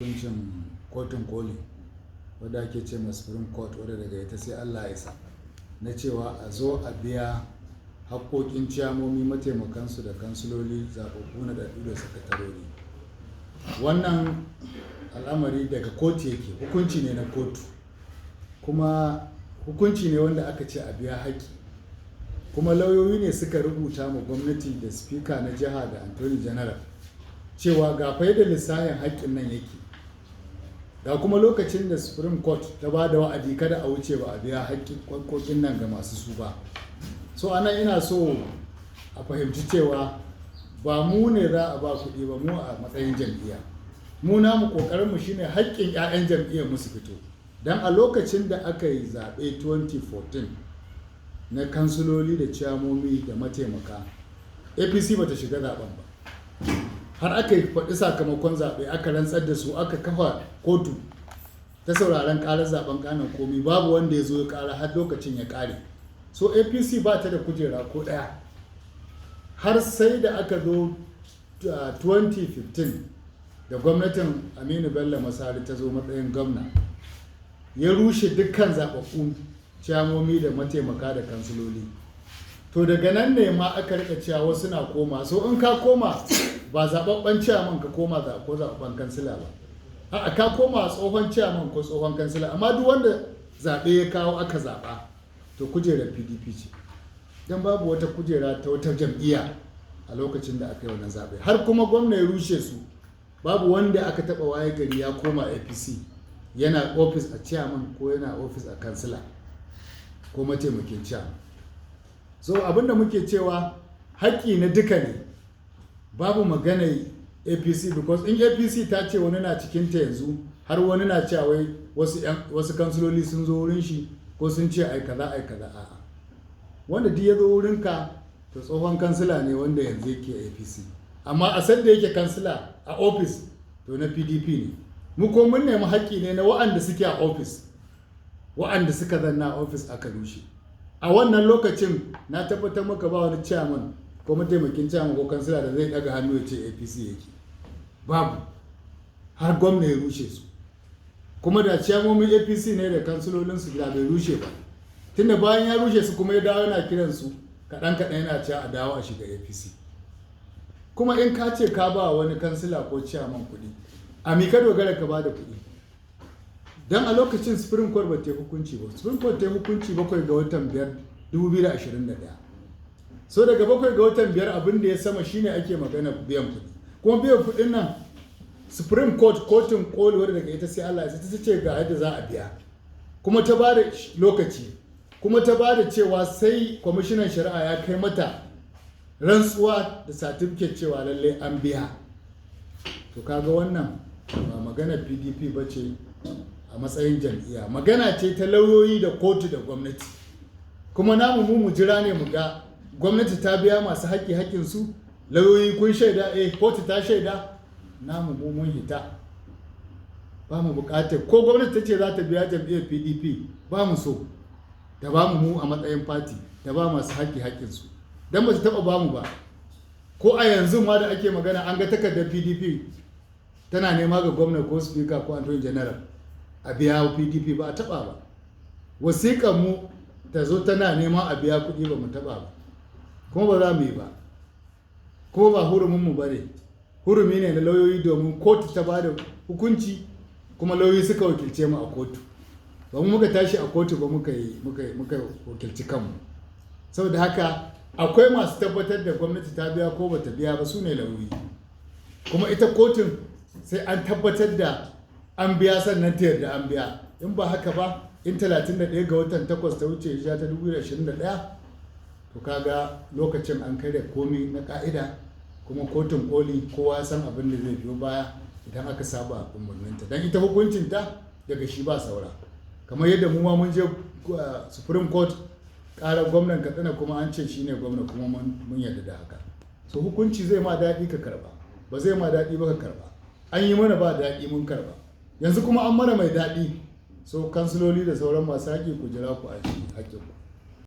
Hukuncin kotun koli wadda ake ce ma Supreme Court, wadda daga ita sai Allah ya isa, na cewa a zo a biya haƙƙoƙin ciyamomi, mataimakansu da kansiloli, zaɓaɓɓu na daɗu da sakatarori. Wannan al'amari daga kotu yake, hukunci ne na kotu, kuma hukunci ne wanda aka ce a biya haƙƙi, kuma lauyoyi ne suka rubuta ma gwamnati da speaker na jiha da attorney general cewa ga fa yadda lissafin haƙƙin nan yake, ga kuma lokacin da Supreme Court ta ba da wa'adi kada a wuce ba a biya haƙƙoƙin nan ga masu su ba. So anan ina so a fahimci cewa ba mu ne za a ba kuɗi ba, mu a matsayin jam'iyya, mu namu ƙoƙarinmu shine haƙƙin 'ya'yan jam'iyyar mu su fito. Dan a lokacin da aka yi zaɓe 2014 na kansiloli da ciyamomi da mataimaka, APC bata shiga zaɓen ba, har aka yi faɗi sakamakon zaɓe, aka rantsar da su, aka kafa kotu ta sauraron ƙarar zaɓen ƙanan komi, babu wanda ya zo ya ƙara har lokacin ya ƙare. So APC ba ta da kujera ko ɗaya, har sai da aka zo 2015 da gwamnatin Aminu Bello Masari ta zo matsayin gwamna, ya rushe dukkan zaɓaɓɓun ciyamomi da mataimaka da kansiloli. To daga nan ne ma aka rika cewa wasu na koma, so in ka koma ba zaɓaɓɓen ciyaman ka koma ko zaɓaɓɓen kansila ba, a'a ka koma tsohon ciyaman ko tsohon kansila, amma duk wanda zaɓe ya kawo aka zaɓa to kujerar PDP ce, don babu wata kujera ta wata jam'iyya a lokacin da aka yi wannan zaɓe. Har kuma gwamna ya rushe su, babu wanda aka taɓa waye gari ya koma APC yana ofis a ciyaman ko yana ofis a kansila ko mataimakin ciyaman. So abinda muke cewa haƙƙi na duka ne, babu magana APC, because in APC ta ce wani na cikinta yanzu, har wani na cewa wai wasu kansiloli sun zo wurin shi ko sun ce ai kaza a'a, wanda duk ya zo wurinka to tsohon kansila ne wanda yanzu yake APC, amma a san da yake kansila a ofis to na PDP ne. Mu ko mun nemi haƙƙi ne na wa'anda suke a ofis, wa'anda suka zanna a ofis aka rushe. A wannan lokacin na tabbatar maka ba wani chairman ko mataimakin chairman ko kansila da zai daga hannu ya ce APC yake, babu, har gwamna ya rushe su. Kuma da ciyamomin APC ne da kansilolinsu da bai rushe ba, tunda bayan ya rushe su kuma ya dawo yana kiransu kaɗan yana cewa a dawo a shiga APC. Kuma in ka ce ka ba wani kansila ko chairman kuɗi, a mi ka dogara ka ba da kuɗi? Dan a lokacin Supreme Court ba ta yi hukunci ba. Supreme Court ta yi hukunci 7 ga watan 5 2021. So daga 7 ga watan 5 abin da ya sama shine ake magana biyan kuɗi. Kuma biyan kuɗin nan Supreme Court, kotun koli wadda daga ita sai Allah ya ta ce ga yadda za a biya. Kuma ta ba da lokaci, kuma ta ba da cewa sai kwamishinan shari'a ya kai mata rantsuwa da certificate cewa lallai an biya. To kaga wannan ba magana PDP ba ce a matsayin jam'iyya, magana ce ta lauyoyi da kotu da gwamnati. Kuma namu mu jira ne mu ga gwamnati ta biya masu haƙƙinsu, lauyoyi kun shaida, kotu ta shaida, namu mun hita, ba mu buƙatar ko gwamnati ta ce za ta biya jam'iyyar PDP, ba mu so ta ba mu a matsayin fati, ta ba masu haƙƙinsu, don ba ta taɓa ba mu ba. Ko a yanzu ma da ake magana an ga takardar PDP tana nema ga gwamna ko speaker ko attorney general a biya PDP, ba a taɓa ba. Wasiƙar mu ta zo tana neman a biya kuɗi, ba mu taɓa ba, kuma ba za mu yi ba, kuma ba hurumin mu bane, hurumi ne na lauyoyi, domin kotu ta bada hukunci kuma lauyoyi suka wakilce mu a kotu, ba mu muka tashi a kotu ba muka wakilci kanmu. Saboda haka akwai masu tabbatar da gwamnati ta biya ko bata biya ba, su ne lauyoyi, kuma ita kotun sai an tabbatar da an biya sannan ta yarda an biya. In ba haka ba, in 31 ga watan 8 ta wuce hijira ta 2021, to kaga lokacin an karya komi na ka'ida, kuma kotun koli kowa san abin da zai biyo baya idan aka saba umarninta, don ita hukuncinta daga shi ba saura. Kamar yadda mu ma mun je Supreme Court ƙarar gwamnan Katsina, kuma an ce shine gwamna, kuma mun yarda da haka. So hukunci zai ma daɗi ka karba, ba zai ma daɗi ba ka karba. An yi mana ba daɗi mun karba, yanzu kuma an mana mai daɗi. So kansiloli da sauran masu haƙƙi ku jira ku a haƙƙinku.